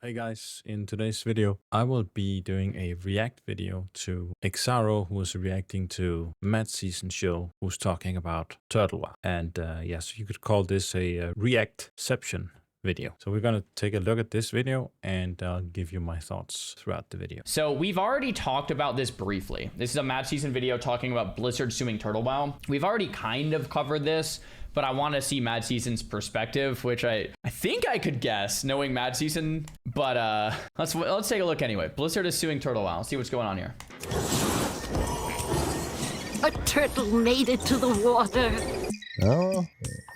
Hey guys, in today's video, I will be doing a react video to Xaryu, who is reacting to MadSeasonShow, who's talking about Turtle Wow. And yes, you could call this a Reactception video. So we're going to take a look at this video and I'll give you my thoughts throughout the video. So we've already talked about this briefly. This is a Mad Season video talking about Blizzard suing Turtle Wow. We've already kind of covered this, but I want to see Mad Season's perspective, which I think I could guess knowing Mad Season, but let's take a look anyway. Blizzard is suing Turtle Wow. Let's see what's going on here. A turtle made it to the water. Oh,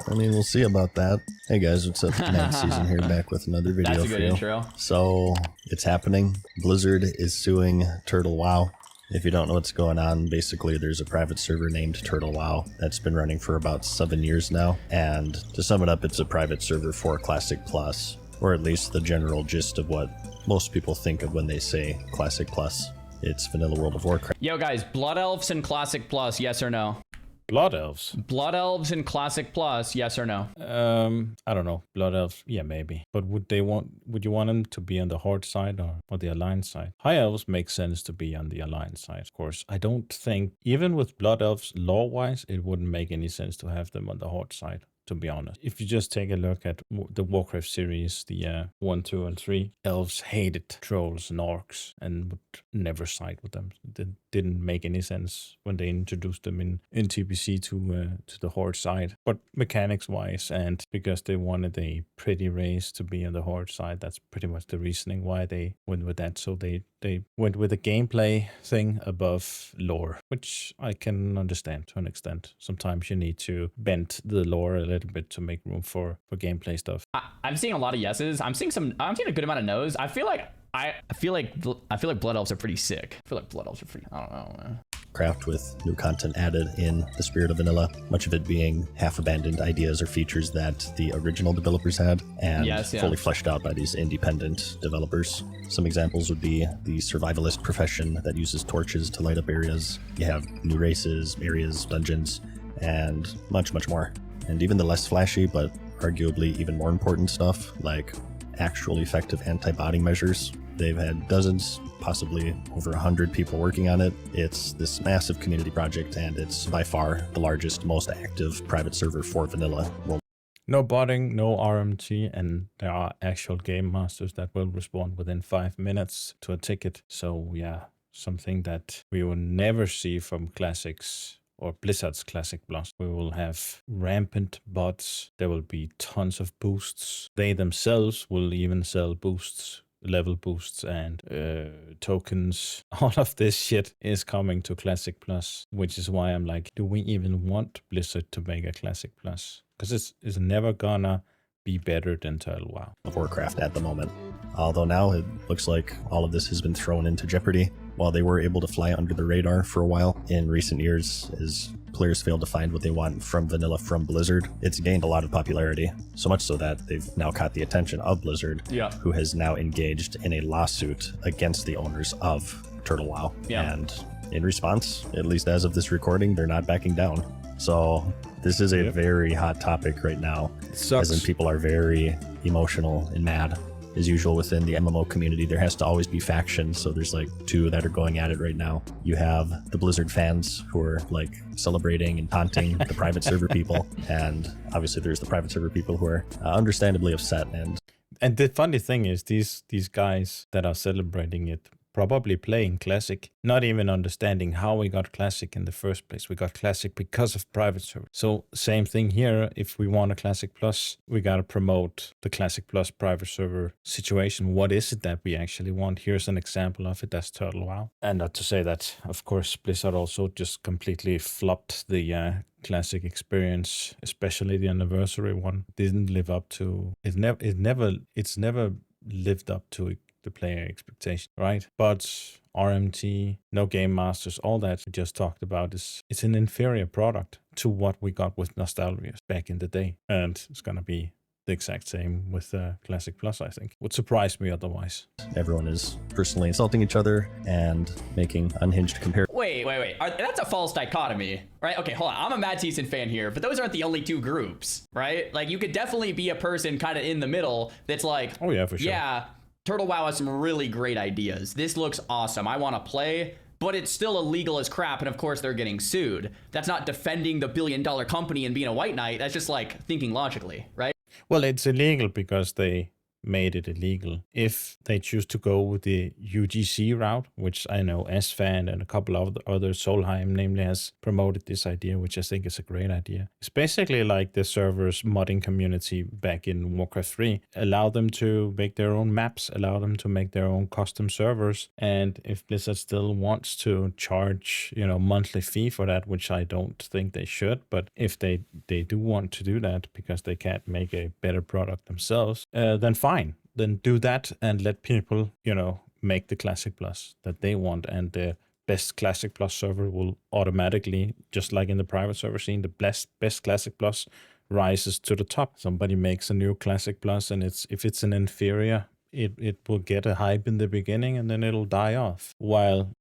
I mean, we'll see about that. Hey guys, what's up? Mad Season here, back with another video. That's a for good you. intro. So, it's happening. Blizzard is suing Turtle Wow. If you don't know what's going on, basically there's a private server named Turtle Wow that's been running for about 7 years now. And to sum it up, it's a private server for Classic Plus, or at least the general gist of what most people think of when they say Classic Plus. It's vanilla World of Warcraft. Yo guys, Blood Elves and Classic Plus, yes or no? Blood Elves? Blood Elves and Classic Plus, yes or no? I don't know. Blood Elves, yeah, maybe. But would you want them to be on the Horde side or the Alliance side? High Elves make sense to be on the Alliance side, of course. I don't think, even with Blood Elves, lore-wise, it wouldn't make any sense to have them on the Horde side, to be honest. If you just take a look at the Warcraft series, the 1, 2, and 3, elves hated trolls and orcs and would never side with them. It didn't make any sense when they introduced them in TPC to the Horde side. But mechanics-wise, and because they wanted a pretty race to be on the Horde side, that's pretty much the reasoning why they went with that. So they went with a gameplay thing above lore, which I can understand to an extent. Sometimes you need to bend the lore a little bit to make room for gameplay stuff. I'm seeing a lot of yeses. I'm seeing a good amount of no's. I feel like Blood Elves are pretty sick. I feel like Blood Elves are pretty, I don't know, man. Craft with new content added in the spirit of vanilla, much of it being half-abandoned ideas or features that the original developers had and fully fleshed out by these independent developers. Some examples would be the survivalist profession that uses torches to light up areas. You have new races, areas, dungeons, and much, much more. And even the less flashy, but arguably even more important stuff, like actual effective anti-botting measures. They've had dozens, possibly over 100 people working on it. It's this massive community project, and it's by far the largest, most active private server for vanilla. No botting, no RMT, and there are actual game masters that will respond within 5 minutes to a ticket. So yeah, something that we will never see from Classics or Blizzard's Classic Plus. We will have rampant bots. There will be tons of boosts. They themselves will even sell boosts, level boosts and tokens. All of this shit is coming to Classic Plus, which is why I'm like, do we even want Blizzard to make a Classic Plus? Because it's never gonna be better than Turtle Wow. Of Warcraft at the moment. Although now it looks like all of this has been thrown into jeopardy. While they were able to fly under the radar for a while in recent years, as players failed to find what they want from vanilla from Blizzard, it's gained a lot of popularity. So much so that they've now caught the attention of Blizzard, who has now engaged in a lawsuit against the owners of Turtle Wow. And in response, at least as of this recording, they're not backing down. So this is a very hot topic right now, as in people are very emotional and mad. As usual within the MMO community, there has to always be factions, so there's like 2 that are going at it right now. You have the Blizzard fans who are like celebrating and taunting the private server people, and obviously there's the private server people who are understandably upset. And the funny thing is, these guys that are celebrating it probably playing Classic, not even understanding how we got Classic in the first place. We got Classic because of private server. So same thing here. If we want a Classic Plus, we got to promote the Classic Plus private server situation. What is it that we actually want? Here's an example of it. That's Turtle Wow. And not to say that, of course, Blizzard also just completely flopped the Classic experience, especially the anniversary one. Didn't live up to it's never lived up to the player expectation, right? But RMT, no game masters, all that we just talked about it's an inferior product to what we got with Nostalrius back in the day, and it's gonna be the exact same with Classic Plus, I think. Would surprise me otherwise. Everyone is personally insulting each other and making unhinged comparisons. Wait. That's a false dichotomy, right? Okay, hold on. I'm a Mad Season fan here, but those aren't the only 2 groups, right? Like, you could definitely be a person kind of in the middle that's like, oh yeah, for sure. Yeah, Turtle WoW has some really great ideas. This looks awesome. I want to play, but it's still illegal as crap. And of course they're getting sued. That's not defending the billion-dollar company and being a white knight. That's just like thinking logically, right? Well, it's illegal because they made it illegal. If they choose to go with the UGC route, which I know SFan and a couple of other Solheim namely has promoted this idea, which I think is a great idea. It's basically like the servers modding community back in Warcraft 3. Allow them to make their own maps, allow them to make their own custom servers. And if Blizzard still wants to charge, monthly fee for that, which I don't think they should, but if they do want to do that because they can't make a better product themselves, then fine. Then do that and let people, make the Classic Plus that they want. And the best Classic Plus server will automatically, just like in the private server scene, the best Classic Plus rises to the top. Somebody makes a new Classic Plus, and if it's an inferior, it will get a hype in the beginning and then it'll die off. While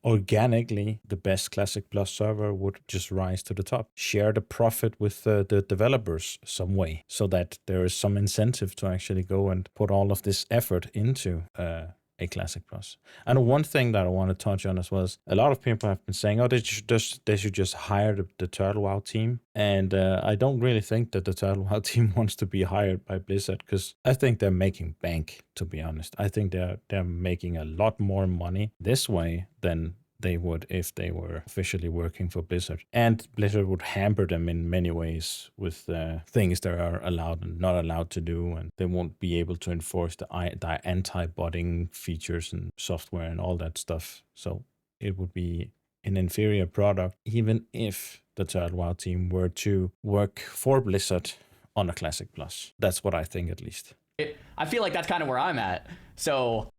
organically, the best Classic Plus server would just rise to the top. Share the profit with the developers some way so that there is some incentive to actually go and put all of this effort into a Classic Plus. And one thing that I want to touch on as well is a lot of people have been saying, they should just hire the Turtle WoW team. And I don't really think that the Turtle WoW team wants to be hired by Blizzard, because I think they're making bank, to be honest. I think they're making a lot more money this way than they would if they were officially working for Blizzard. And Blizzard would hamper them in many ways with things they are allowed and not allowed to do, and they won't be able to enforce the anti-botting features and software and all that stuff. So it would be an inferior product, even if the Turtle WoW team were to work for Blizzard on a Classic Plus. That's what I think, at least. I feel like that's kind of where I'm at. So,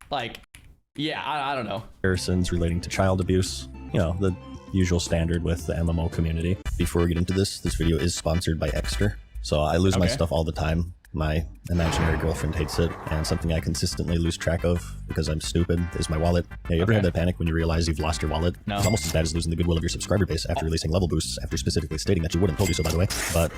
yeah, I don't know. Comparisons relating to child abuse, the usual standard with the MMO community. Before we get into this video is sponsored by Exter. So I lose my stuff all the time. My imaginary girlfriend hates it, and something I consistently lose track of because I'm stupid is my wallet. Yeah, you ever have that panic when you realize you've lost your wallet? No. It's almost as bad as losing the goodwill of your subscriber base after releasing level boosts after specifically stating that you wouldn't. Told you so, by the way. But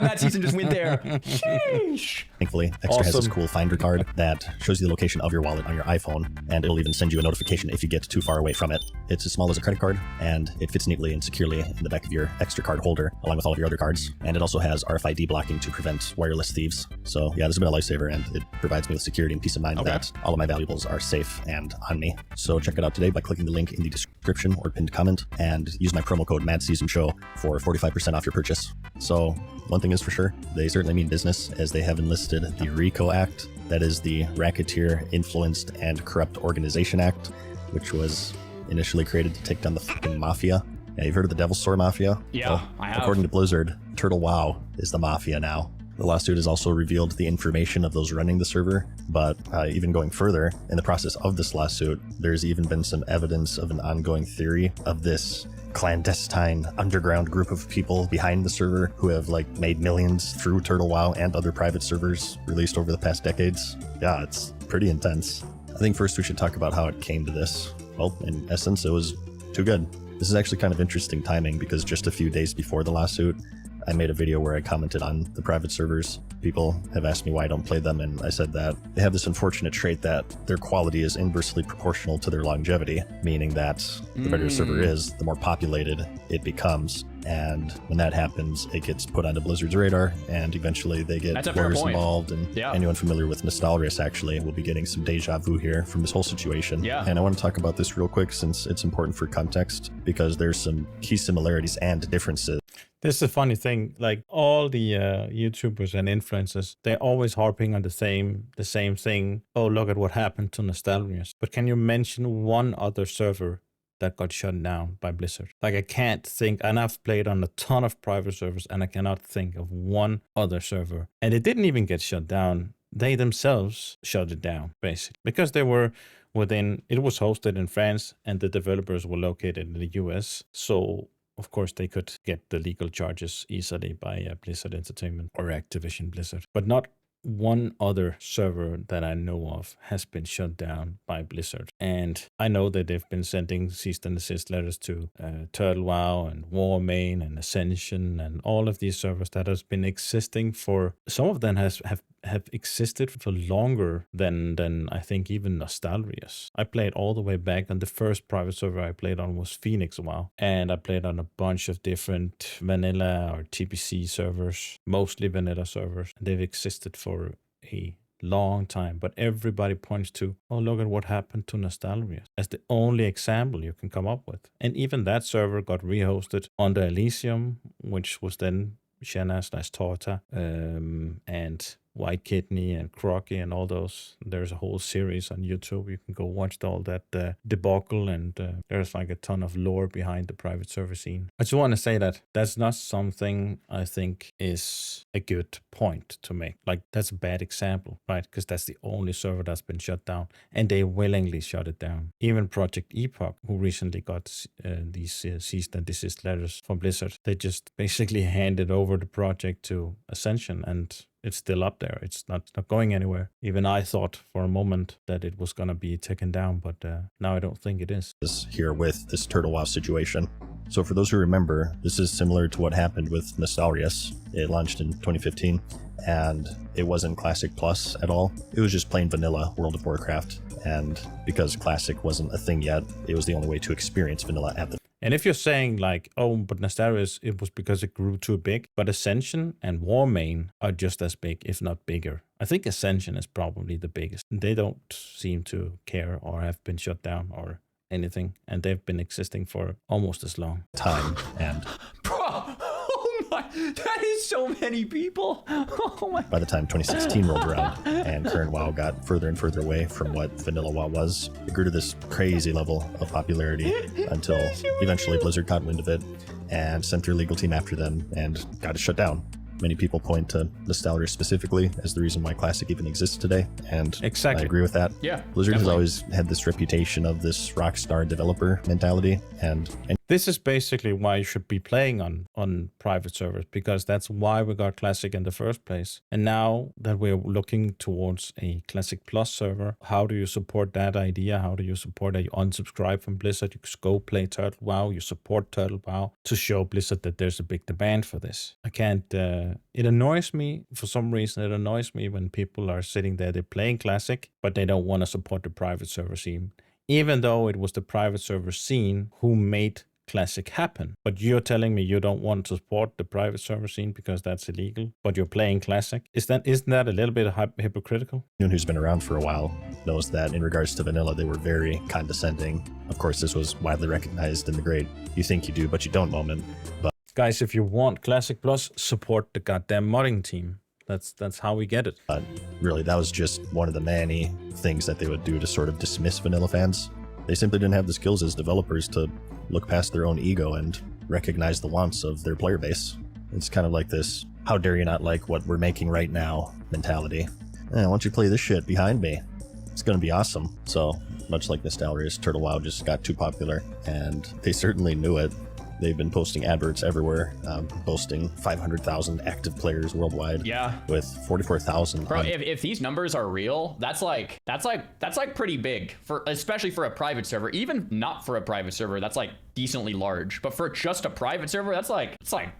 Matt Season just went there. Sheesh. Thankfully, Exter has this cool finder card that shows you the location of your wallet on your iPhone, and it'll even send you a notification if you get too far away from it. It's as small as a credit card, and it fits neatly and securely in the back of your Exter card holder, along with all of your other cards. And it also has RFID blocking to prevent wireless thieves. So yeah, this has been a lifesaver, and it provides me with security and peace of mind that all of my valuables are safe and on me. So check it out today by clicking the link in the description or pinned comment, and use my promo code MadSeasonShow for 45% off your purchase. So one thing is for sure, they certainly mean business, as they have enlisted the RICO Act, that is the Racketeer, Influenced, and Corrupt Organization Act, which was initially created to take down the fucking mafia. Yeah, you've heard of the Devil's Store Mafia? Yeah, Well, I have. according to Blizzard, Turtle WoW is the mafia now. The lawsuit has also revealed the information of those running the server, but even going further, in the process of this lawsuit, there's even been some evidence of an ongoing theory of this clandestine underground group of people behind the server who have made millions through Turtle WoW and other private servers released over the past decades. Yeah, it's pretty intense. I think first we should talk about how it came to this. Well, in essence, it was too good. This is actually kind of interesting timing, because just a few days before the lawsuit, I made a video where I commented on the private servers. People have asked me why I don't play them, and I said that they have this unfortunate trait that their quality is inversely proportional to their longevity, meaning that the better a server is, the more populated it becomes. And when that happens, it gets put onto Blizzard's radar, and eventually they get lawyers involved. And anyone familiar with Nostalrius actually will be getting some deja vu here from this whole situation. Yeah. And I want to talk about this real quick, since it's important for context, because there's some key similarities and differences. This is a funny thing. All the YouTubers and influencers, they're always harping on the same thing. Oh, look at what happened to Nostalrius. But can you mention one other server that got shut down by Blizzard? I can't think, and I've played on a ton of private servers, and I cannot think of one other server. And it didn't even get shut down. They themselves shut it down, basically, because they were it was hosted in France, and the developers were located in the US. So of course, they could get the legal charges easily by Blizzard Entertainment or Activision Blizzard. But not one other server that I know of has been shut down by Blizzard. And I know that they've been sending cease and desist letters to Turtle WoW and Warmane and Ascension and all of these servers that has been existing for, some of them have have existed for longer than I think even Nostalrius. I played all the way back, and the first private server I played on was Phoenix a while, and I played on a bunch of different vanilla or TPC servers, mostly vanilla servers. They've existed for a long time, but everybody points to, oh, look at what happened to Nostalrius as the only example you can come up with. And even that server got rehosted under Elysium, which was then Shenna/Torta, and White Kidney and Crocky and all those. There's a whole series on YouTube. You can go watch all that debacle, and there's like a ton of lore behind the private server scene. I just want to say that that's not something I think is a good point to make. Like, that's a bad example, right? Because that's the only server that's been shut down, and they willingly shut it down. Even Project Epoch, who recently got these cease and desist letters from Blizzard, they just basically handed over the project to Ascension, and it's still up there. It's not going anywhere. Even I thought for a moment that it was going to be taken down, but now I don't think it is. Here with this Turtle WoW situation. So for those who remember, this is similar to what happened with Nostalrius. It launched in 2015, and it wasn't Classic Plus at all. It was just plain vanilla World of Warcraft. And because Classic wasn't a thing yet, it was the only way to experience vanilla at the And if you're saying like, oh, but Nostalrius, it was because it grew too big, but Ascension and Warmane are just as big, if not bigger. I think Ascension is probably the biggest. They don't seem to care or have been shut down or anything, and they've been existing for almost as long. time. And Bro, oh my, that is so many people. Oh my. by the time 2016 rolled around and current WoW got further and further away from what vanilla WoW was, it grew to this crazy level of popularity until eventually Blizzard caught wind of it and sent their legal team after them and got it shut down. Many people point to Nostalrius specifically as the reason why Classic even exists today, and Exactly. I agree with that. Yeah, Blizzard definitely. has always had this reputation of this rockstar developer mentality, and This is basically why you should be playing on private servers, because that's why we got Classic in the first place. And now that we're looking towards a Classic Plus server, how do you support that idea? How do you support that you unsubscribe from Blizzard? You just go play Turtle WoW, you support Turtle WoW to show Blizzard that there's a big demand for this. I can't, it annoys me, for some reason it annoys me when people are sitting there, they're playing Classic, but they don't want to support the private server scene. Even though it was the private server scene who made Classic happen. But you're telling me you don't want to support the private server scene because that's illegal, but you're playing Classic? Isn't that a little bit hypocritical? anyone who's been around for a while knows that in regards to vanilla, they were very condescending. Of course, this was widely recognized in the great "you think you do, but you don't" moment. But Guys, if you want Classic Plus, support the goddamn modding team. That's how we get it. really, that was just one of the many things that they would do to sort of dismiss vanilla fans. They simply didn't have the skills as developers to look past their own ego and recognize the wants of their player base. It's kind of like this, how dare you not like what we're making right now mentality. Why don't you play this shit behind me? It's going to be awesome. So, much like Nostalrius, Turtle WoW just got too popular, and they certainly knew it. They've been posting adverts everywhere, boasting 500,000 active players worldwide. Yeah. With 44,000. Bro, if these numbers are real, that's like pretty big, for especially for a private server. Even not for a private server, that's like decently large. But for just a private server, that's like it's like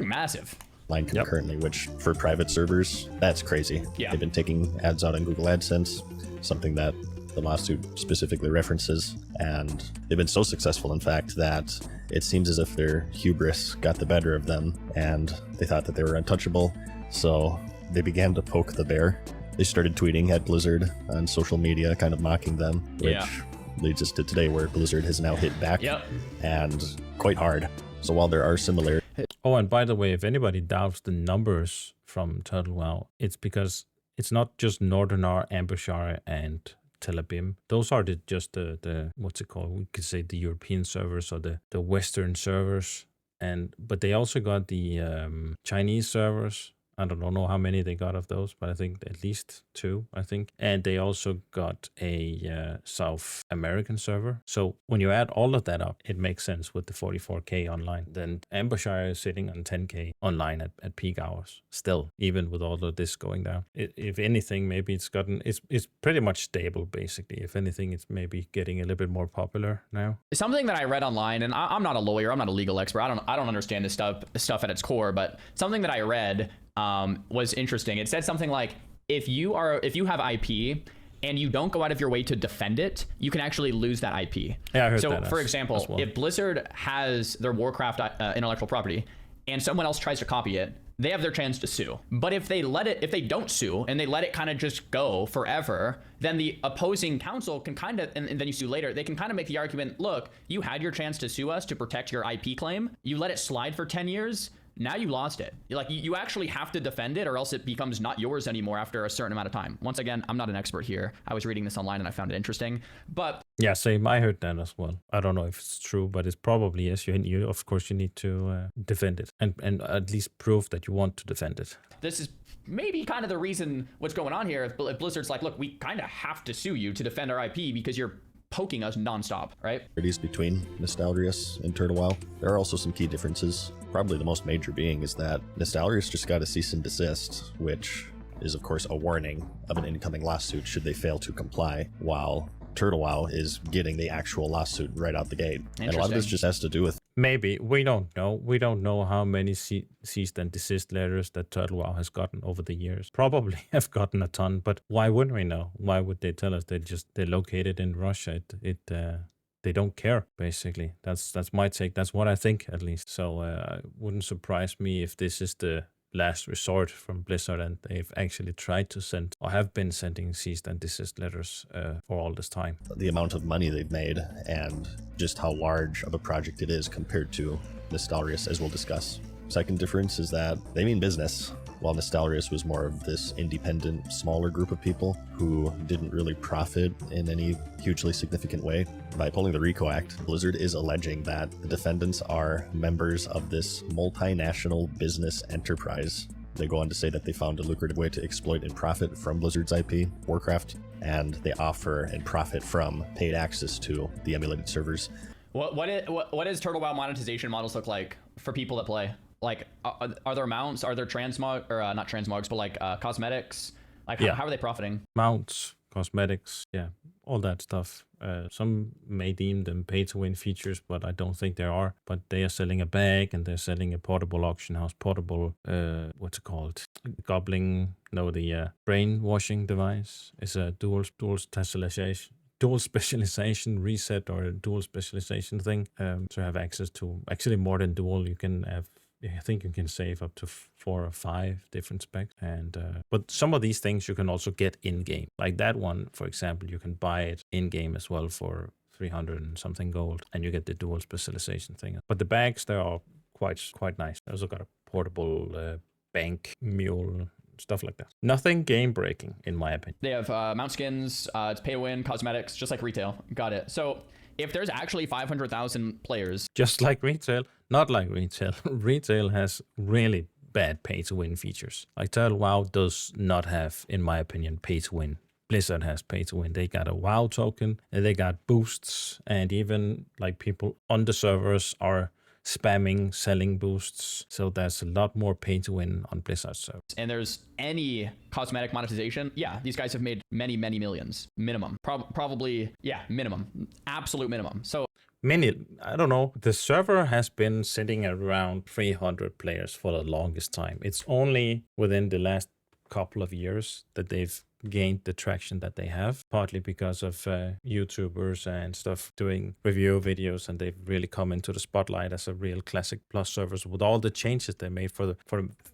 massive. Line concurrently, which for private servers, that's crazy. Yeah. They've been taking ads out on Google AdSense, something that the lawsuit specifically references, and they've been so successful, in fact, that it seems as if their hubris got the better of them, and they thought that they were untouchable, so they began to poke the bear. They started tweeting at Blizzard on social media, kind of mocking them, which leads us to today, where Blizzard has now hit back, and quite hard. So while there are similarities... Oh, and by the way, if anybody doubts the numbers from Turtle WoW, it's because it's not just Northern Ambushar and Telebim. Those are just the what's it called? We could say the European servers or the Western servers, but they also got the Chinese servers. I don't know how many they got of those, but I think at least 2, I think. And they also got a South American server. So when you add all of that up, it makes sense with the 44K online. Then Ambushire is sitting on 10K online at peak hours still, even with all of this going down. If anything, maybe it's pretty much stable, basically. If anything, it's maybe getting a little bit more popular now. Something that I read online, and I'm not a lawyer, I'm not a legal expert, I don't understand this stuff at its core, but something that I read was interesting. It said something like, if you have IP and you don't go out of your way to defend it, you can actually lose that IP. Yeah, I heard so, that for as example, well. if Blizzard has their Warcraft intellectual property and someone else tries to copy it, they have their chance to sue. But if they don't sue and they let it kind of just go forever, then the opposing counsel can kind of, and then you sue later, they can kind of make the argument, look, you had your chance to sue us to protect your IP claim. You let it slide for 10 years. Now you lost it. You actually have to defend it or else it becomes not yours anymore after a certain amount of time. Once again, I'm not an expert here. I was reading this online and I found it interesting, but yeah, same. I heard that as well. I don't know if it's true, but it's probably yes. You of course you need to defend it and at least prove that you want to defend it. This is maybe kind of the reason what's going on here. If Blizzard's like, look, we kind of have to sue you to defend our IP because you're poking us nonstop, right? Between Nostalrius and Turtle. There are also some key differences. Probably the most major being is that Nostalrius just got a cease and desist, which is of course a warning of an incoming lawsuit should they fail to comply, while Turtle is getting the actual lawsuit right out the gate. And a lot of this just has to do with maybe, we don't know. We don't know how many cease and desist letters that Turtle has gotten over the years. Probably have gotten a ton, but why wouldn't we know? Why would they tell us? They're located in Russia. They don't care, basically. That's my take. That's what I think, at least. So it wouldn't surprise me if this is the last resort from Blizzard and they've actually tried to send or have been sending cease and desist letters for all this time. The amount of money they've made and just how large of a project it is compared to Nostalrius, as we'll discuss. Second difference is that they mean business, while Nostalrius was more of this independent, smaller group of people who didn't really profit in any hugely significant way. By pulling the RICO Act, Blizzard is alleging that the defendants are members of this multinational business enterprise. They go on to say that they found a lucrative way to exploit and profit from Blizzard's IP, Warcraft, and they offer and profit from paid access to the emulated servers. What does Turtle WoW monetization models look like for people that play? Like, are there mounts? Are there transmog, or not transmogs, but like cosmetics? Like, how are they profiting? Mounts, cosmetics, yeah, all that stuff. Some may deem them pay-to-win features, but I don't think there are. But they are selling a bag and they're selling a portable auction house, portable, what's it called? The brainwashing device. It's a dual specialization reset or a dual specialization thing. To have access to actually more than dual, you can have. I think you can save up to 4 or 5 different specs, and but some of these things you can also get in game. Like that one, for example, you can buy it in game as well for 300 and something gold, and you get the dual specialization thing. But the bags there are quite nice. They also got a portable bank mule. Stuff like that. Nothing game breaking, in my opinion. They have mount skins, it's pay to win, cosmetics, just like retail. Got it. So if there's actually 500,000 players, just like retail, not like retail. Retail has really bad pay to win features. Like Turtle WoW does not have, in my opinion, pay to win. Blizzard has pay to win. They got a WoW token, and they got boosts, and even like people on the servers are spamming, selling boosts. So there's a lot more pay to win on Blizzard servers. And there's any cosmetic monetization, yeah, these guys have made many millions minimum. Probably, yeah, minimum, absolute minimum. So I don't know. The server has been sitting around 300 players for the longest time. It's only within the last couple of years that they've gained the traction that they have, partly because of YouTubers and stuff doing review videos, and they've really come into the spotlight as a real Classic Plus servers with all the changes they made for the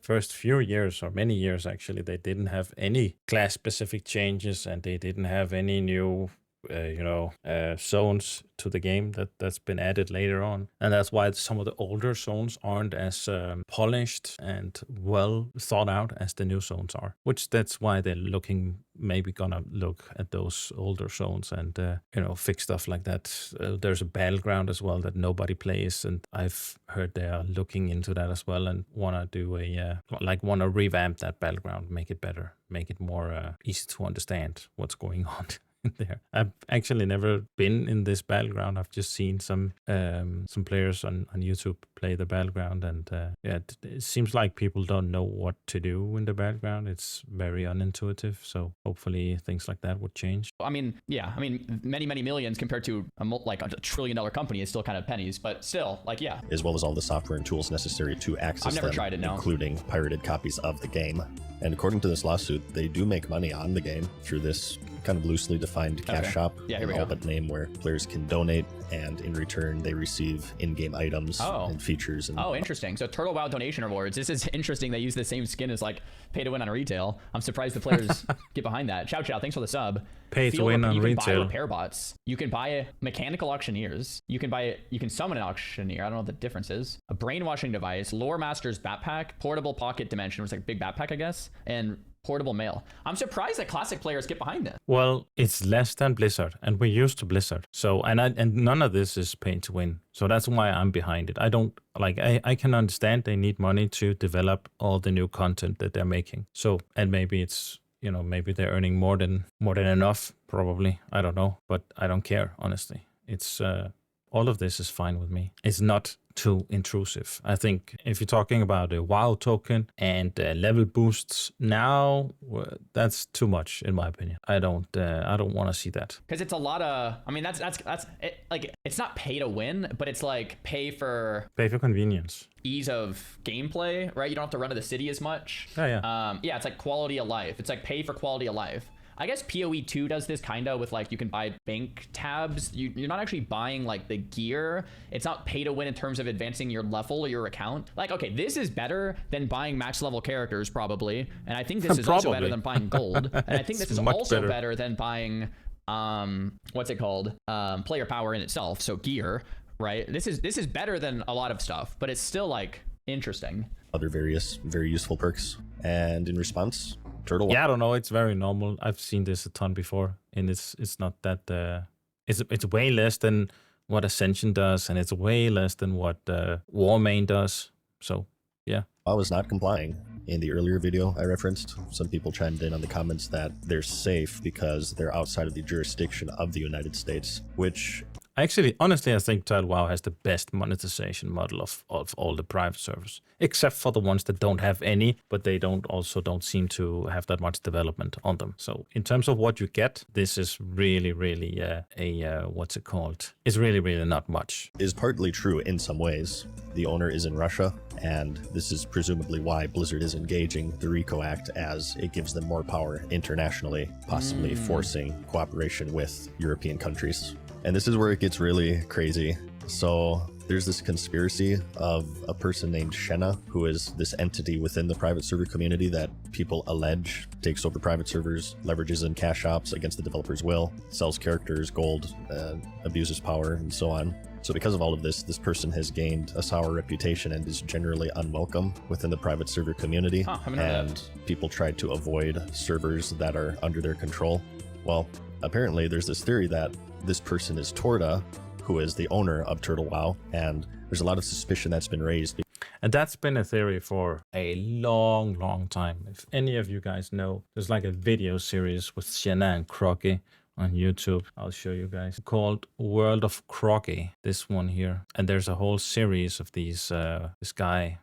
first few years, or many years actually. They didn't have any class specific changes, and they didn't have any new zones to the game that's been added later on, and that's why some of the older zones aren't as polished and well thought out as the new zones are, which that's why they're maybe gonna look at those older zones and fix stuff like that. There's a battleground as well that nobody plays, and I've heard they are looking into that as well and want to revamp that battleground, make it better, make it more easy to understand what's going on there. I've actually never been in this battleground. I've just seen some players on YouTube play the battleground, and yeah, it seems like people don't know what to do in the battleground. It's very unintuitive. So hopefully things like that would change. I mean, yeah, I mean, many millions compared to like a $1 trillion company is still kind of pennies, but still, like, yeah. As well as all the software and tools necessary to access I've never them, tried it, no. including pirated copies of the game. And according to this lawsuit, they do make money on the game through this kind of loosely defined cash shop, yeah, here we all go. but name, where players can donate, and in return they receive in-game items and features. And oh, interesting. So Turtle WoW donation rewards. This is interesting. They use the same skin as like pay to win on retail. I'm surprised the players get behind that. Chow, thanks for the sub. Pay to win on retail. You can buy repair bots. You can buy mechanical auctioneers. You can summon an auctioneer. I don't know what the difference is. A brainwashing device, lore master's backpack, portable pocket dimension, which is like a big backpack, I guess, and portable mail. I'm surprised that classic players get behind this. Well, it's less than Blizzard, and we're used to Blizzard. So, and none of this is pay to win. So that's why I'm behind it. I don't like. I can understand they need money to develop all the new content that they're making. So, and maybe it's, you know, maybe they're earning more than enough. Probably, I don't know, but I don't care, honestly. It's all of this is fine with me. It's not too intrusive. I think if you're talking about a WoW token and level boosts now, that's too much in my opinion. I don't want to see that. Because it's a lot of, I mean, that's it, like, it's not pay to win, but it's like pay for convenience, ease of gameplay, right? You don't have to run to the city as much. Yeah. Yeah, it's like quality of life. It's like pay for quality of life. I guess PoE 2 does this kind of with, like, you can buy bank tabs. You're not actually buying like the gear. It's not pay to win in terms of advancing your level or your account. Like, okay, this is better than buying max level characters probably. And I think this is also better than buying gold. And I think this is also better than buying, what's it called? Player power in itself. So gear, right? This is better than a lot of stuff, but it's still like interesting. Other various very useful perks. And in response, Turtle. Yeah, I don't know. It's very normal. I've seen this a ton before, and it's not that. It's way less than what Ascension does, and it's way less than what Warmane does. So yeah. I was not complying. In the earlier video I referenced, some people chimed in on the comments that they're safe because they're outside of the jurisdiction of the United States, which actually, honestly, I think Turtle WoW has the best monetization model of all the private servers, except for the ones that don't have any, but they don't seem to have that much development on them. So in terms of what you get, this is really what's it called? It's really not much. Is partly true in some ways. The owner is in Russia, and this is presumably why Blizzard is engaging the RICO Act, as it gives them more power internationally, possibly forcing cooperation with European countries. And this is where it gets really crazy. So there's this conspiracy of a person named Shenna, who is this entity within the private server community that people allege takes over private servers, leverages in cash shops against the developer's will, sells characters, gold, abuses power, and so on. So because of all of this, this person has gained a sour reputation and is generally unwelcome within the private server community. And people try to avoid servers that are under their control. Well, apparently there's this theory that this person is Torta, who is the owner of Turtle WoW, and there's a lot of suspicion that's been raised. And that's been a theory for a long time. If any of you guys know, there's like a video series with Shenna and Crocky on YouTube. I'll show you guys. Called World of Crocky, this one here. And there's a whole series of these, this guy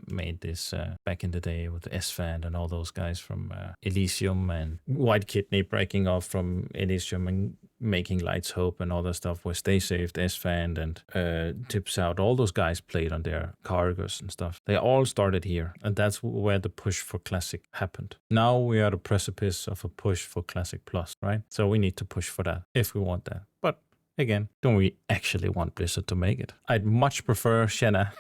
made this back in the day with Esfand and all those guys from Elysium, and White Kidney breaking off from Elysium and making Lights Hope and all that stuff, where Stay Saved, Esfand, and Tips Out. All those guys played on their Cargos and stuff. They all started here, and that's where the push for Classic happened. Now we are at the precipice of a push for Classic Plus, right? So we need to push for that if we want that. But again, don't we actually want Blizzard to make it? I'd much prefer Shenna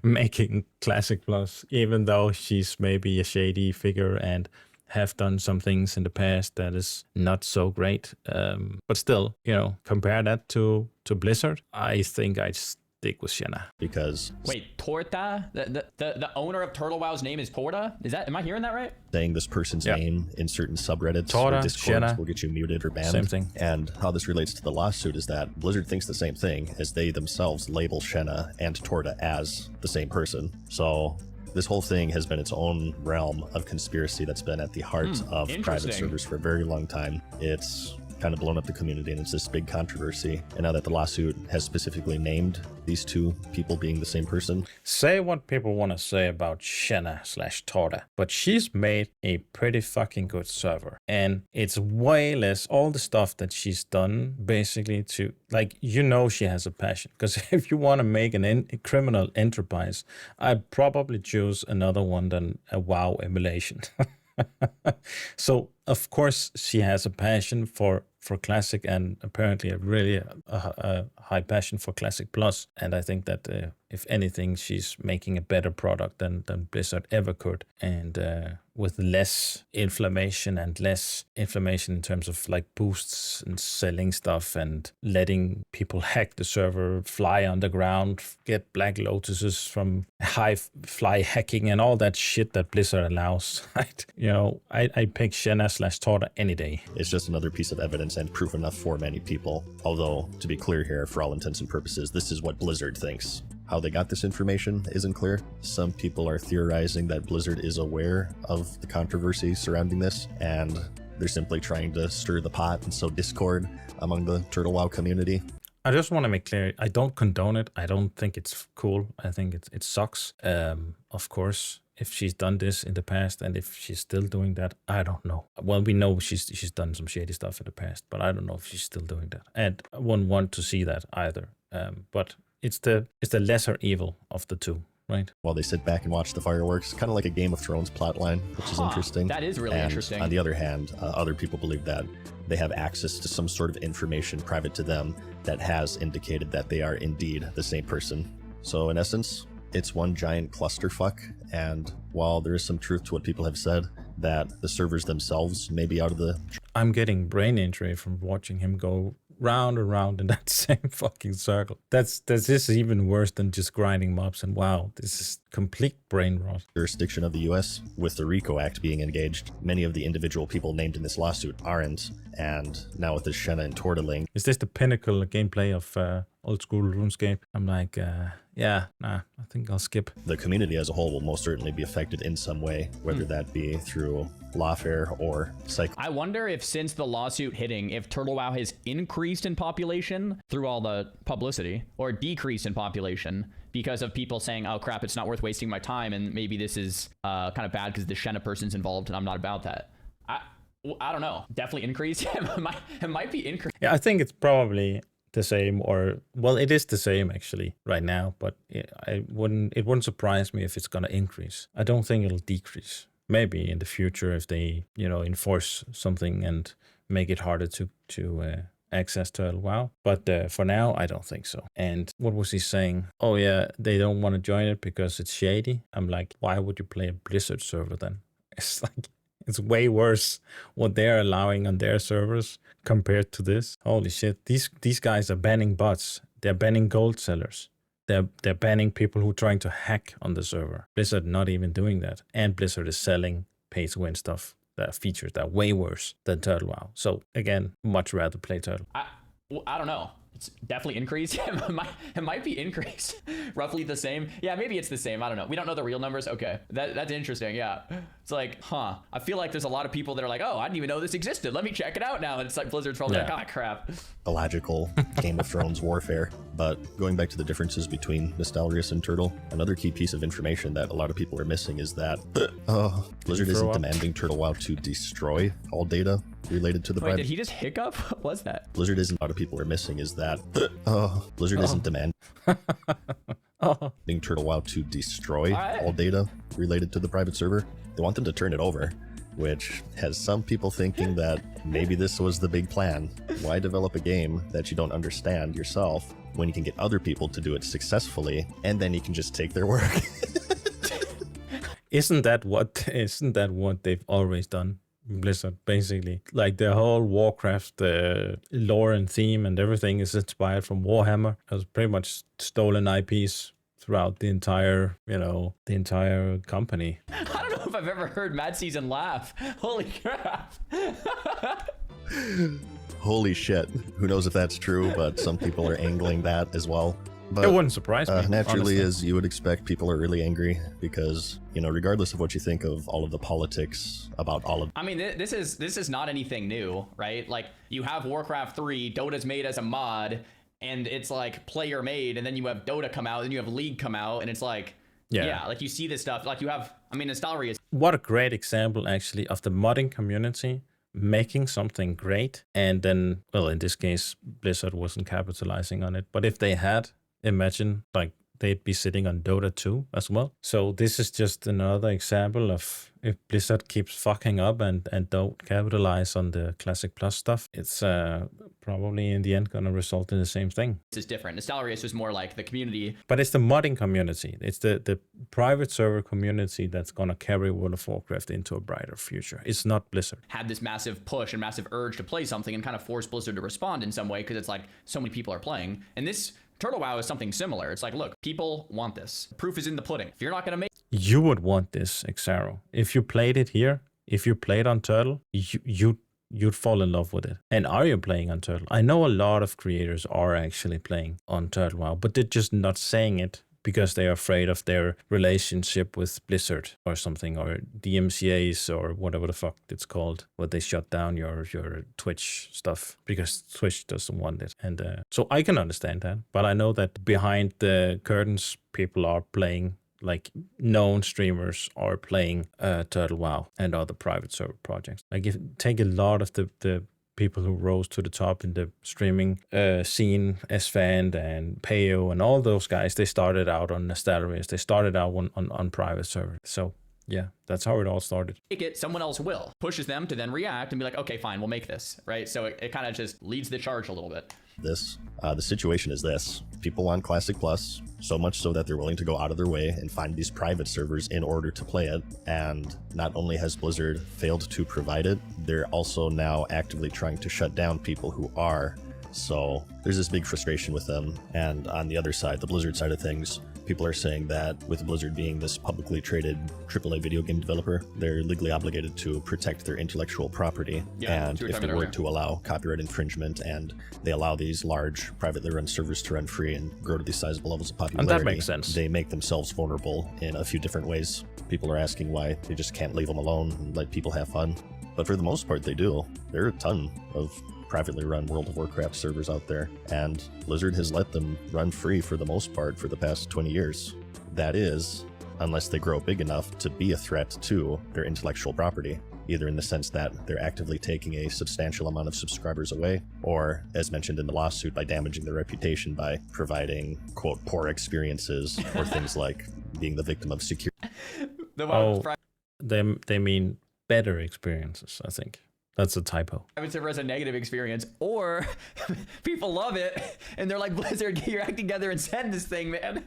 making Classic Plus, even though she's maybe a shady figure and have done some things in the past that is not so great. But still, you know, compare that to Blizzard, I think I'd stick with Shenna. Because wait, Torta? The owner of Turtle WoW's name is Torta? Am I hearing that right? Saying this person's name in certain subreddits Torta, or Discord Shenna, will get you muted or banned. Same thing. And how this relates to the lawsuit is that Blizzard thinks the same thing, as they themselves label Shenna and Torta as the same person. So this whole thing has been its own realm of conspiracy that's been at the heart of private servers for a very long time. It's kind of blown up the community, and it's this big controversy. And now that the lawsuit has specifically named these two people being the same person. Say what people want to say about Shenna/Torda, but she's made a pretty fucking good server. And it's way less all the stuff that she's done basically to, like, you know, she has a passion. Because if you want to make a criminal enterprise, I'd probably choose another one than a WoW emulation. So of course she has a passion for Classic, and apparently a high passion for Classic Plus. And I think that if anything, she's making a better product than Blizzard ever could, and with less inflammation in terms of like boosts and selling stuff and letting people hack the server, fly underground, get Black Lotuses from high fly hacking and all that shit that Blizzard allows. Right? You know, I pick Shenna/Torda any day. It's just another piece of evidence and proof enough for many people. Although, to be clear here, for all intents and purposes, this is what Blizzard thinks. How they got this information isn't clear. Some people are theorizing that Blizzard is aware of the controversy surrounding this, and they're simply trying to stir the pot and sow discord among the Turtle WoW community. I just want to make clear, I don't condone it. I don't think it's cool. I think it sucks. Of course, if she's done this in the past, and if she's still doing that, I don't know. Well, we know she's done some shady stuff in the past, but I don't know if she's still doing that. And I wouldn't want to see that either. But it's the lesser evil of the two, right? While they sit back and watch the fireworks, kind of like a Game of Thrones plotline, which is interesting. That is really interesting. On the other hand, other people believe that they have access to some sort of information private to them that has indicated that they are indeed the same person. So in essence, it's one giant clusterfuck, and while there is some truth to what people have said, that the servers themselves may be out of the... I'm getting brain injury from watching him go round and round in that same fucking circle. This is even worse than just grinding mobs, and wow, this is complete brain rot. Jurisdiction of the US, with the RICO Act being engaged, many of the individual people named in this lawsuit aren't, and now with this Shenna and Torda link... Is this the pinnacle gameplay of old school RuneScape? I'm like, yeah, nah, I think I'll skip. The community as a whole will most certainly be affected in some way, whether that be through lawfare or cycle. I wonder if since the lawsuit hitting, if Turtle WoW has increased in population through all the publicity, or decreased in population because of people saying, oh crap, it's not worth wasting my time, and maybe this is kind of bad because the Shenna person's involved and I'm not about that. I don't know. Definitely increased. It might be increased. Yeah, I think it's probably the same, or well, it is the same actually right now, but it wouldn't surprise me if it's gonna increase. I don't think it'll decrease. Maybe in the future if they, you know, enforce something and make it harder to access Turtle WoW. But for now, I don't think so. And what was he saying? Oh yeah, they don't want to join it because it's shady. I'm like, why would you play a Blizzard server then? It's like, it's way worse what they're allowing on their servers compared to this. Holy shit, these guys are banning bots. They're banning gold sellers. They're banning people who are trying to hack on the server. Blizzard not even doing that. And Blizzard is selling pay-to-win stuff, that features that are way worse than Turtle WoW. So again, much rather play Turtle. I don't know. It's definitely increased. It might be increased. Roughly the same. Yeah, maybe it's the same. I don't know. We don't know the real numbers. Okay, that's interesting. Yeah, it's like, huh. I feel like there's a lot of people that are like, oh, I didn't even know this existed. Let me check it out now. And it's like Blizzard's probably like, oh crap. Illogical Game of Thrones warfare. But going back to the differences between Nostalrius and Turtle, another key piece of information that a lot of people are missing is that Blizzard isn't demanding Turtle WoW to destroy all data related to the Wait, did he just hiccup? What was that? Blizzard isn't, a lot of people are missing is that Blizzard isn't demanding Turtle WoW to destroy all data related to the private server. They want them to turn it over, which has some people thinking that maybe this was the big plan. Why develop a game that you don't understand yourself when you can get other people to do it successfully, and then you can just take their work? Isn't that what they've always done? Blizzard, basically, like their whole Warcraft lore and theme and everything is inspired from Warhammer. It was pretty much stolen IPs throughout the entire company. I don't know if I've ever heard MadSeason laugh. Holy crap. Holy shit. Who knows if that's true, but some people are angling that as well. But It wouldn't surprise me. naturally, honestly. as you would expect, people are really angry because, you know, regardless of what you think of all of the politics about all of I mean, this is not anything new, right? Like, you have Warcraft 3, Dota's made as a mod, and it's like player made, and then you have Dota come out, and you have League come out, and it's like, yeah, like you see this stuff, like you have, I mean, Nostalrius. What a great example, actually, of the modding community making something great, and then, well, in this case, Blizzard wasn't capitalizing on it. But if they had, imagine, like, they'd be sitting on Dota 2 as well. So this is just another example of if Blizzard keeps fucking up and don't capitalize on the Classic Plus stuff, it's probably in the end going to result in the same thing. This is different. Nostalrius was more like the community. But it's the modding community. It's the private server community that's going to carry World of Warcraft into a brighter future. It's not Blizzard. Had this massive push and massive urge to play something and kind of force Blizzard to respond in some way because it's like so many people are playing. And this Turtle WoW is something similar. It's like, look, people want this. Proof is in the pudding. If you're not going to make... You would want this, Xaryu. If you played it here, if you played on Turtle, you'd fall in love with it. And are you playing on Turtle? I know a lot of creators are actually playing on Turtle WoW, but they're just not saying it because they're afraid of their relationship with Blizzard or something, or DMCAs or whatever the fuck it's called, where they shut down your Twitch stuff because Twitch doesn't want it. And so I can understand that, but I know that behind the curtains, people are playing, like known streamers are playing Turtle WoW and other private server projects. Like, if take a lot of the people who rose to the top in the streaming scene, Esfand and Payo and all those guys, they started out on Nostalrius. They started out on private server. So yeah, that's how it all started. Someone else will. Pushes them to then react and be like, okay, fine, we'll make this, right? So it kind of just leads the charge a little bit. this. The situation is this. People want Classic Plus, so much so that they're willing to go out of their way and find these private servers in order to play it. And not only has Blizzard failed to provide it, they're also now actively trying to shut down people who are. So there's this big frustration with them. And on the other side, the Blizzard side of things, people are saying that with Blizzard being this publicly traded AAA video game developer, they're legally obligated to protect their intellectual property. Yeah, and if they were to allow copyright infringement and they allow these large privately run servers to run free and grow to these sizable levels of popularity, and that makes sense. They make themselves vulnerable in a few different ways. People are asking why they just can't leave them alone and let people have fun. But for the most part, they do. There are a ton of privately run World of Warcraft servers out there, and Blizzard has let them run free for the most part for the past 20 years. That is, unless they grow big enough to be a threat to their intellectual property, either in the sense that they're actively taking a substantial amount of subscribers away, or, as mentioned in the lawsuit, by damaging their reputation by providing, quote, poor experiences, or things like being the victim of security. They mean better experiences, I think. That's a typo. Private server has a negative experience, or people love it and they're like, Blizzard, get your act together and send this thing, man.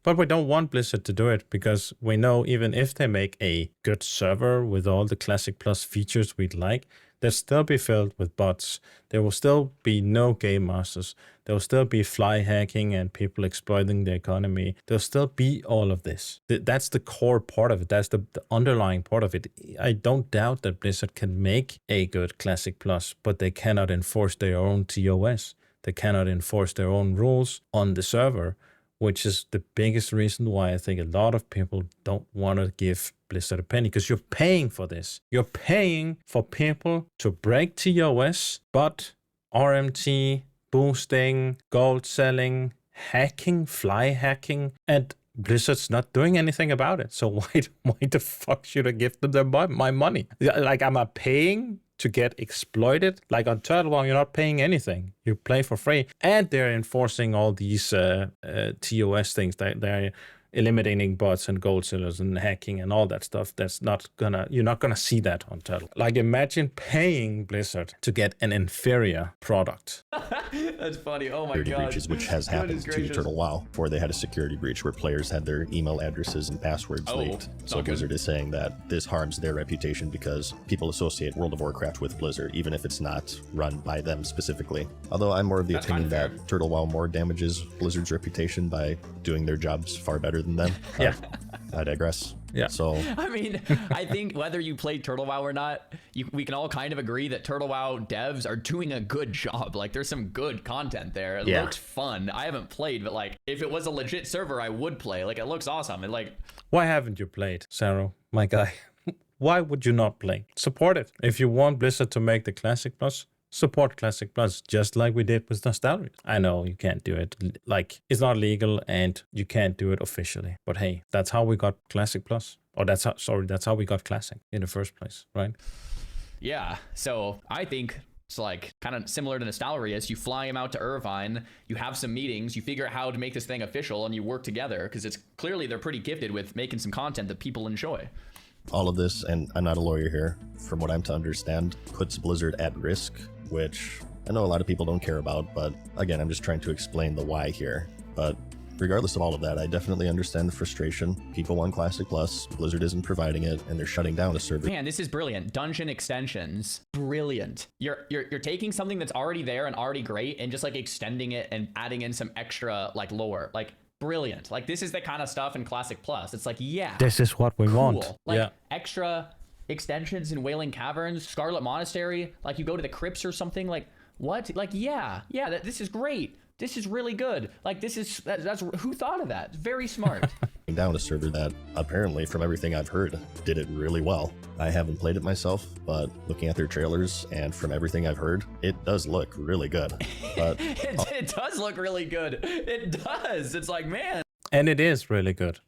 But we don't want Blizzard to do it because we know even if they make a good server with all the Classic Plus features we'd like, they'll still be filled with bots. There will still be no game masters. There will still be fly hacking and people exploiting the economy. There'll still be all of this. That's the core part of it. That's the underlying part of it. I don't doubt that Blizzard can make a good Classic Plus, but they cannot enforce their own TOS. They cannot enforce their own rules on the server, which is the biggest reason why I think a lot of people don't want to give Blizzard a penny, because you're paying for this. You're paying for people to break TOS, but RMT, boosting, gold selling, hacking, fly hacking, and Blizzard's not doing anything about it. So why the fuck should I give them my money? Like, am I paying to get exploited? Like on Turtle WoW, you're not paying anything. You play for free. And they're enforcing all these TOS things. They're eliminating bots and gold sellers and hacking and all that stuff. You're not gonna see that on Turtle. Like, imagine paying Blizzard to get an inferior product. That's funny. Oh my security god. breaches, which has happened to Turtle WoW, before they had a security breach where players had their email addresses and passwords leaked. So Blizzard is saying that this harms their reputation because people associate World of Warcraft with Blizzard, even if it's not run by them specifically. Although I'm more of the opinion that Turtle WoW more damages Blizzard's reputation by doing their jobs far better than them. Yeah. I digress. Yeah. So I mean, I think whether you played Turtle WoW or not, we can all kind of agree that Turtle WoW devs are doing a good job. Like, there's some good content there. It looks fun. I haven't played, but like, if it was a legit server, I would play. Like, it looks awesome. And like, why haven't you played, Xaryu, my guy? Why would you not play? Support it. If you want Blizzard to make the Classic Plus, support Classic Plus, just like we did with Nostalrius. I know you can't do it. Like, it's not legal and you can't do it officially. But hey, that's how we got Classic Plus. Or that's how we got Classic in the first place, right? yeah. So I think it's like kind of similar to Nostalrius. You fly him out to Irvine, you have some meetings, you figure out how to make this thing official, and you work together because it's clearly they're pretty gifted with making some content that people enjoy. all of this, and I'm not a lawyer here, from what I'm to understand, puts Blizzard at risk, which I know a lot of people don't care about, but again, I'm just trying to explain the why here. But regardless of all of that, I definitely understand the frustration. People want Classic Plus, Blizzard isn't providing it, and they're shutting down a server. Man, this is brilliant. Dungeon extensions, brilliant. You're taking something that's already there and already great, and just like extending it and adding in some extra like lore, like brilliant. Like this is the kind of stuff in Classic Plus. It's like, yeah, This is what we want. like yeah. extra extensions in Wailing Caverns, Scarlet Monastery. Like you go to the crypts or something. Like what? Like yeah, this is great. This is really good. Like that's who thought of that? It's very smart. Down a server that apparently, from everything I've heard, did it really well. I haven't played it myself, but looking at their trailers and from everything I've heard, it does look really good. But it does look really good. It does. It's like, man, And it is really good.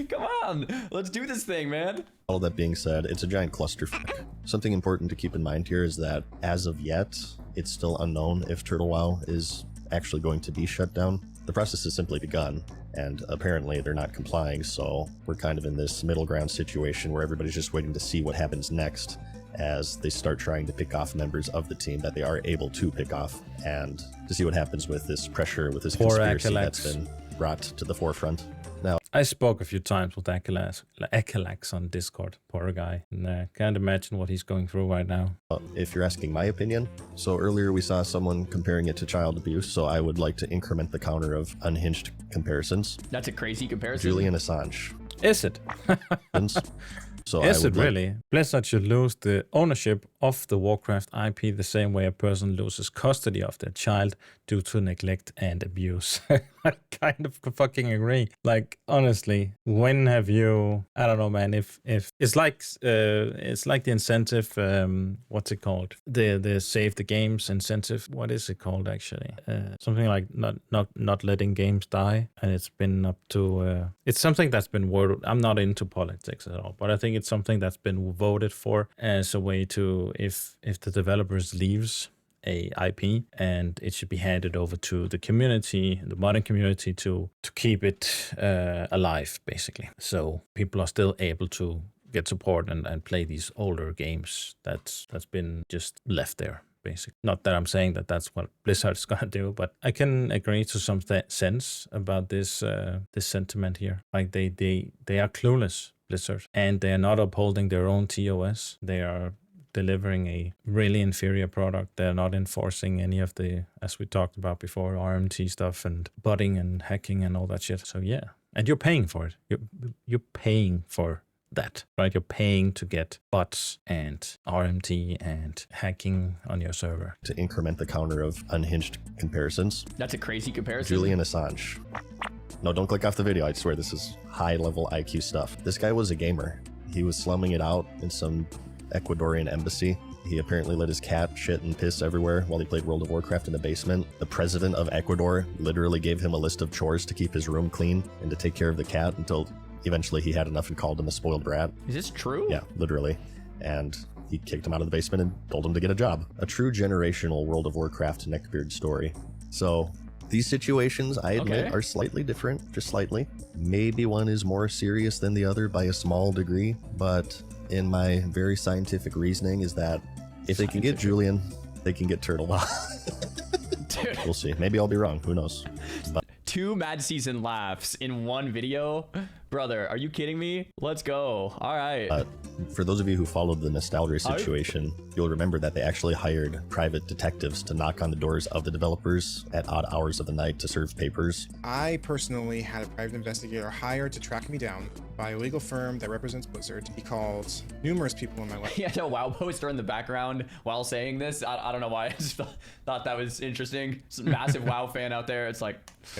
come on, let's do this thing, man. all that being said, it's a giant clusterfuck. Something important to keep in mind here is that as of yet, it's still unknown if Turtle WoW is actually going to be shut down. The process has simply begun, and apparently they're not complying, so we're kind of in this middle ground situation where everybody's just waiting to see what happens next as they start trying to pick off members of the team that they are able to pick off, and to see what happens with this pressure, with this Poor conspiracy Acolytes. that's been brought to the forefront. Now, I spoke a few times with Akalax on Discord. Poor guy. And I can't imagine what he's going through right now. if you're asking my opinion, so earlier we saw someone comparing it to child abuse, so I would like to increment the counter of unhinged comparisons. That's a crazy comparison. Julian Assange. Is it? So Is I it would really? Blizzard should lose the ownership of the Warcraft IP the same way a person loses custody of their child due to neglect and abuse. I kind of fucking agree. Like, honestly, when have you? I don't know, man. If it's like the incentive. What's it called? The save the games incentive. What is it called actually? Something like not letting games die. And it's been up to. It's something that's been worded. I'm not into politics at all, but I think it's something that's been voted for as a way to if the developers leaves a IP and it should be handed over to the community, the modern community, to keep it alive, basically. So people are still able to get support and play these older games that's been just left there, basically. Not that I'm saying that that's what Blizzard's gonna do, but I can agree to some sense about this this sentiment here. Like they are clueless, Blizzard, and they are not upholding their own TOS. They are delivering a really inferior product. They're not enforcing any of the, as we talked about before, RMT stuff and botting and hacking and all that shit. So yeah, and you're paying for it. You're paying for that, right? You're paying to get bots and RMT and hacking on your server. to increment the counter of unhinged comparisons. That's a crazy comparison. Julian Assange. No, don't click off the video. I swear this is high-level IQ stuff. This guy was a gamer. He was slumming it out in some Ecuadorian embassy. He apparently let his cat shit and piss everywhere while he played World of Warcraft in the basement. The president of Ecuador literally gave him a list of chores to keep his room clean and to take care of the cat until eventually he had enough and called him a spoiled brat. Is this true? Yeah, literally. And he kicked him out of the basement and told him to get a job. A true generational World of Warcraft neckbeard story. So these situations, I admit, Okay. are slightly different, just slightly. Maybe one is more serious than the other by a small degree, but in my very scientific reasoning is that if they can get Julian, they can get Turtle WoW. Dude, We'll see. Maybe I'll be wrong. Who knows? But 2 Mad Season laughs in one video. Brother, are you kidding me? Let's go. All right. For those of you who followed the Nostalrius situation, you'll remember that they actually hired private detectives to knock on the doors of the developers at odd hours of the night to serve papers. I personally had a private investigator hired to track me down by a legal firm that represents Blizzard. He called numerous people in my life. He had a WoW poster in the background while saying this. I don't know why. I just thought that was interesting. Some massive WoW fan out there. It's like,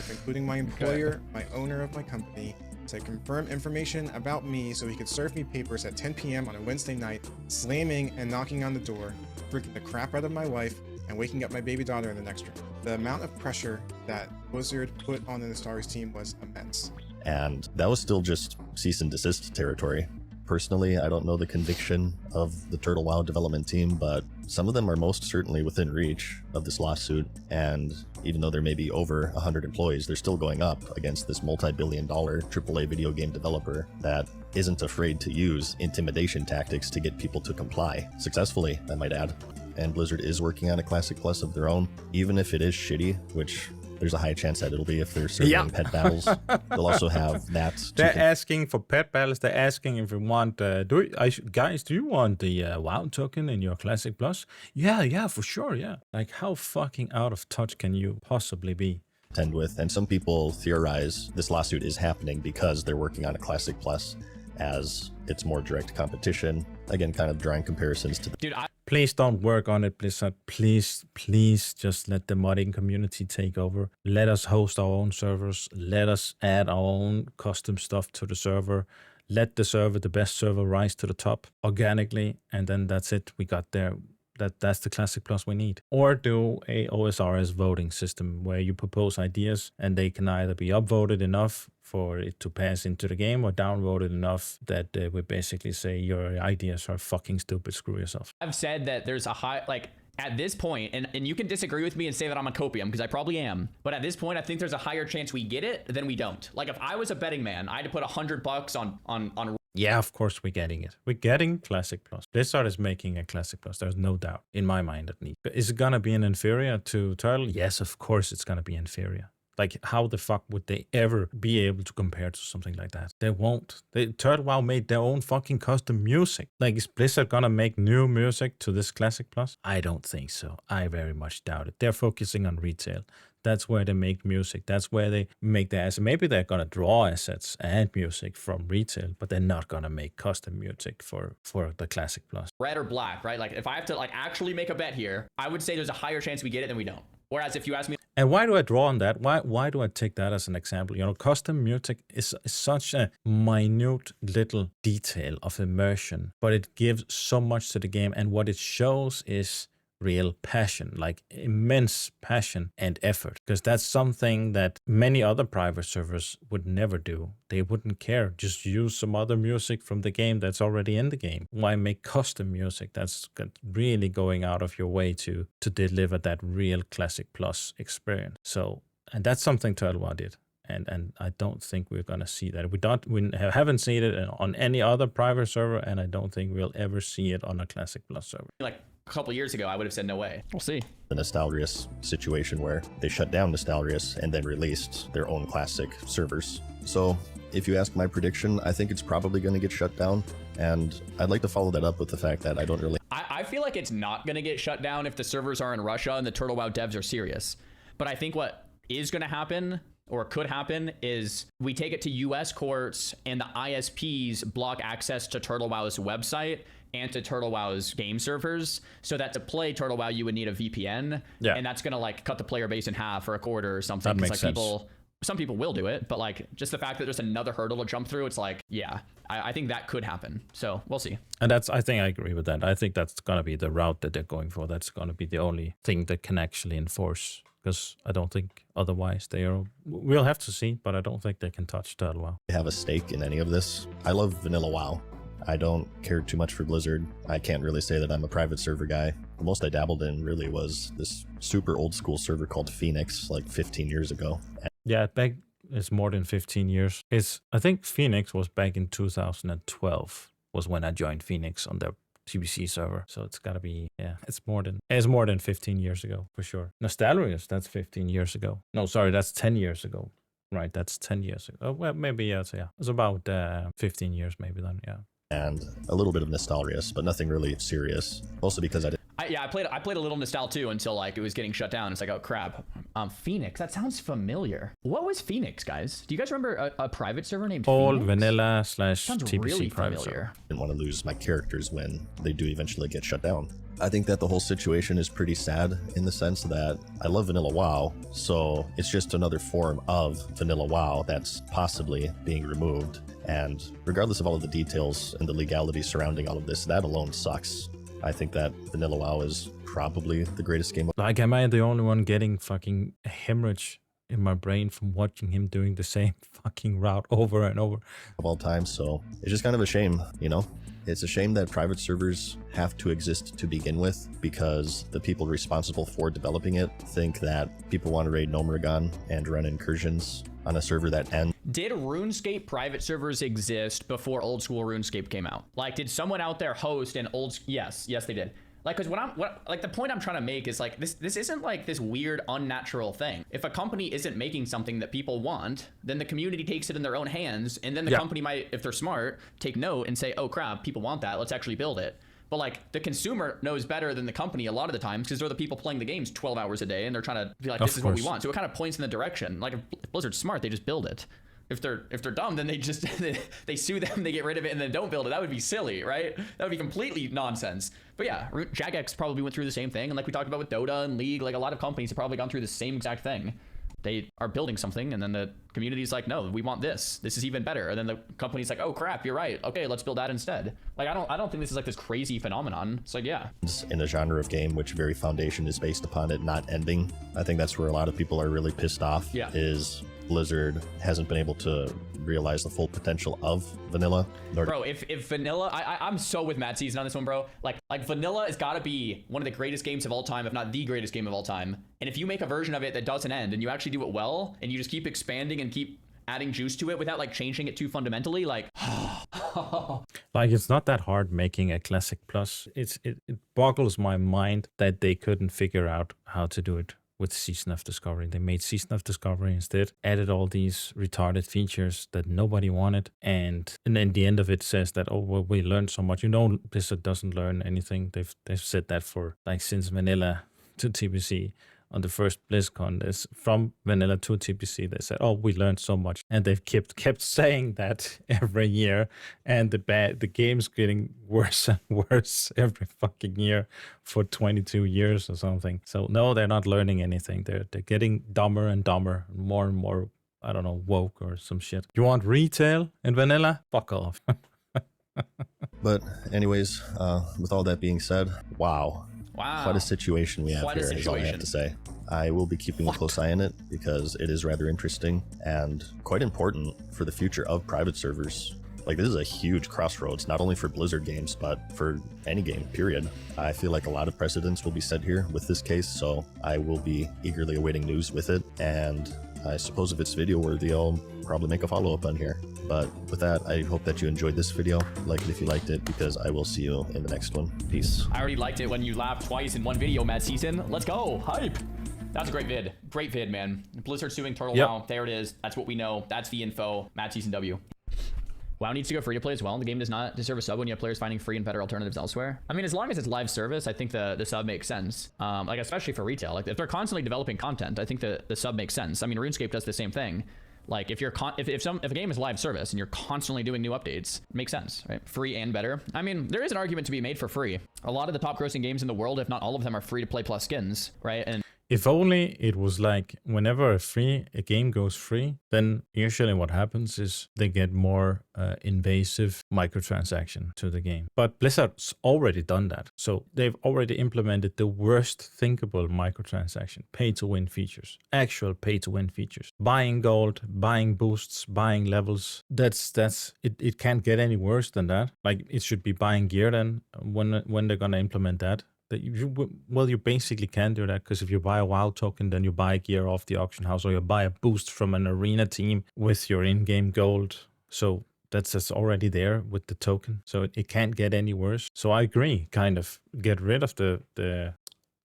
including my employer, my owner of my company, to confirm information about me so he could serve me papers at 10 p.m. on a Wednesday night, slamming and knocking on the door, freaking the crap out of my wife, and waking up my baby daughter in the next room. The amount of pressure that Blizzard put on the Nostalrius team was immense. And that was still just cease and desist territory. Personally, I don't know the conviction of the Turtle WoW development team, but some of them are most certainly within reach of this lawsuit. And even though there may be over 100 employees, they're still going up against this multi-billion-dollar AAA video game developer that isn't afraid to use intimidation tactics to get people to comply. Successfully, I might add. And Blizzard is working on a Classic Plus of their own, even if it is shitty, which there's a high chance that it'll be if they're serving pet battles. They'll also have that. They're asking for pet battles. They're asking if we want. Guys, do you want the WoW token in your Classic Plus? Yeah, for sure. Yeah. Like, how fucking out of touch can you possibly be? Contend with, and some people theorize this lawsuit is happening because they're working on a Classic Plus, as it's more direct competition. Again, kind of drawing comparisons to. dude, Please don't work on it, Blizzard. Please just let the modding community take over. Let us host our own servers. Let us add our own custom stuff to the server. Let the server, the best server, rise to the top organically, and then that's it. We got there. That's the Classic Plus we need. Or do a OSRS voting system where you propose ideas and they can either be upvoted enough for it to pass into the game or downvoted enough that we basically say your ideas are fucking stupid, screw yourself. I've said that there's a high, like, at this point, and you can disagree with me and say that I'm a copium, because I probably am, but at this point, I think there's a higher chance we get it than we don't. Like, if I was a betting man, I had to put $100 on Yeah, of course we're getting it. We're getting Classic Plus. Blizzard is making a Classic Plus. There's no doubt, in my mind at least. Is it gonna be an inferior to Turtle? Yes, of course it's gonna be inferior. Like, how the fuck would they ever be able to compare to something like that? They won't. Turtle WoW made their own fucking custom music. Like, is Blizzard gonna make new music to this Classic Plus? I don't think so. I very much doubt it. They're focusing on retail. That's where they make music. That's where they make the assets. Maybe they're gonna draw assets and music from retail, but they're not gonna make custom music for the Classic Plus. red or black, right? Like, if I have to, like, actually make a bet here, I would say there's a higher chance we get it than we don't. Whereas if you ask me, and why do I draw on that? Why do I take that as an example? You know, custom music is such a minute little detail of immersion, but it gives so much to the game, and what it shows is real passion, like immense passion and effort, because that's something that many other private servers would never do. They wouldn't care. Just use some other music from the game that's already in the game. Why make custom music that's really going out of your way to deliver that real Classic Plus experience? So, and that's something Turtle WoW did. And I don't think we're gonna see that. We haven't seen it on any other private server, and I don't think we'll ever see it on a Classic Plus server. like, a couple years ago, I would have said no way. We'll see. The Nostalrius situation where they shut down Nostalrius and then released their own Classic servers. So if you ask my prediction, I think it's probably going to get shut down. And I'd like to follow that up with the fact that I don't really... I feel like it's not going to get shut down if the servers are in Russia and the Turtle WoW devs are serious. But I think what is going to happen, or could happen, is we take it to US courts and the ISPs block access to Turtle WoW's website and to Turtle WoW's game servers, so that to play Turtle WoW you would need a VPN. Yeah. And that's gonna, like, cut the player base in half or a quarter or something. That makes sense. Some people will do it, but, like, just the fact that there's another hurdle to jump through, it's like, yeah, I think that could happen. So we'll see. And I think I agree with that. I think that's gonna be the route that they're going for. That's gonna be the only thing that can actually enforce, because I don't think otherwise we'll have to see, but I don't think they can touch Turtle WoW. have a stake in any of this. I love vanilla WoW. I don't care too much for Blizzard. I can't really say that I'm a private server guy. The most I dabbled in really was this super old school server called Phoenix, like 15 years ago. Yeah, back it's more than 15 years. I think Phoenix was back in 2012 was when I joined Phoenix on their TBC server. So it's gotta be, yeah, it's more than 15 years ago for sure. Nostalrius, that's 15 years ago. No, sorry, that's 10 years ago. Right, that's 10 years ago. Oh, well, maybe, yeah, so yeah. It's about 15 years maybe then, yeah. and a little bit of Nostalrius, but nothing really serious. Also because I played a little Nostal too until like it was getting shut down. It's like, oh crap. Phoenix, that sounds familiar. What was Phoenix, guys? Do you guys remember a private server named Old Phoenix? vanilla / Sounds TBC really private familiar. didn't want to lose my characters when they do eventually get shut down. I think that the whole situation is pretty sad in the sense that I love Vanilla WoW, so it's just another form of Vanilla WoW that's possibly being removed. And regardless of all of the details and the legalities surrounding all of this, that alone sucks. I think that Vanilla WoW is probably the greatest game. Like, am I the only one getting fucking hemorrhage in my brain from watching him doing the same fucking route over and over? Of all time, so it's just kind of a shame, you know? It's a shame that private servers have to exist to begin with because the people responsible for developing it think that people want to raid Gnomeregan and run incursions on a server that ends. Did RuneScape private servers exist before old school RuneScape came out? Like, did someone out there host an old? Yes, they did. Like, because like the point I'm trying to make is like this isn't like this weird unnatural thing. If a company isn't making something that people want, then the community takes it in their own hands, and then the company might, if they're smart, take note and say, oh crap, people want that, let's actually build it. But like the consumer knows better than the company a lot of the times because they're the people playing the games 12 hours a day and they're trying to be like, this is what we want. So it kind of points in the direction. Like if Blizzard's smart, they just build it. If they're dumb, then they just they sue them, they get rid of it, and then don't build it. That would be silly, right? That would be completely nonsense. But yeah, Jagex probably went through the same thing, and like we talked about with Dota and League, like a lot of companies have probably gone through the same exact thing. They are building something, and then the community's like, no, we want this. This is even better. And then the company's like, oh crap, you're right. Okay, let's build that instead. Like I don't think this is like this crazy phenomenon. It's like, yeah. In a genre of game which very foundation is based upon it not ending. I think that's where a lot of people are really pissed off. Yeah. Is Blizzard hasn't been able to realize the full potential of vanilla. Bro, if vanilla, I'm so with MadSeason on this one, bro. Like vanilla has got to be one of the greatest games of all time, if not the greatest game of all time. And if you make a version of it that doesn't end and you actually do it well and you just keep expanding and keep adding juice to it without like changing it too fundamentally, like like it's not that hard making a classic plus. It boggles my mind that they couldn't figure out how to do it with Season of Discovery. They made Season of Discovery instead, added all these retarded features that nobody wanted, and then the end of it says that, oh, well, we learned so much. You know, Blizzard doesn't learn anything. They've said that for like since vanilla to TBC. On the first BlizzCon, from vanilla to TBC, they said, oh, we learned so much. And they've kept saying that every year. And the game's getting worse and worse every fucking year for 22 years or something. So no, they're not learning anything. They're getting dumber and dumber, more and more, I don't know, woke or some shit. You want retail in vanilla? Fuck off. But anyways, with all that being said, wow. wow. Quite a situation we have Quite a here, is all I have situation. to say. I will be keeping a close eye on it because it is rather interesting and quite important for the future of private servers. Like, this is a huge crossroads, not only for Blizzard games, but for any game, period. I feel like a lot of precedents will be set here with this case, so I will be eagerly awaiting news with it. And I suppose if it's video worthy, I'll probably make a follow-up on here. But with that, I hope that you enjoyed this video. Like it if you liked it, because I will see you in the next one. Peace. I already liked it when you laughed twice in one video, MadSeason. Let's go. Hype. That's a great vid. Great vid, man. Blizzard suing Turtle WoW. There it is. That's what we know. That's the info. MadSeason W. WoW needs to go free to play as well. The game does not deserve a sub when you have players finding free and better alternatives elsewhere. I mean, as long as it's live service, I think the sub makes sense. Like, especially for retail. Like, if they're constantly developing content, I think the sub makes sense. I mean, RuneScape does the same thing. Like, if a game is live service and you're constantly doing new updates, it makes sense, right? Free and better. I mean, there is an argument to be made for free. A lot of the top grossing games in the world, if not all of them, are free to play plus skins, right? And if only it was like whenever a game goes free, then usually what happens is they get more invasive microtransaction to the game. But Blizzard's already done that. So they've already implemented the worst thinkable microtransaction, pay-to-win features, actual pay-to-win features. Buying gold, buying boosts, buying levels. It can't get any worse than that. Like, it should be buying gear then when they're gonna implement that. You basically can do that, because if you buy a WoW token, then you buy gear off the auction house, or you buy a boost from an arena team with your in-game gold. So that's already there with the token. So it can't get any worse. So I agree, kind of get rid of the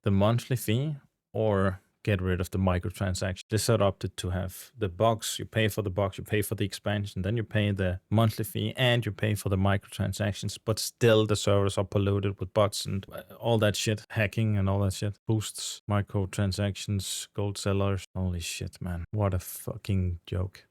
monthly fee, or get rid of the microtransaction. They set up to have the box, you pay for the box, you pay for the expansion, then you pay the monthly fee, and you pay for the microtransactions, but still the servers are polluted with bots and all that shit, hacking and all that shit. Boosts, microtransactions, gold sellers. Holy shit, man. What a fucking joke.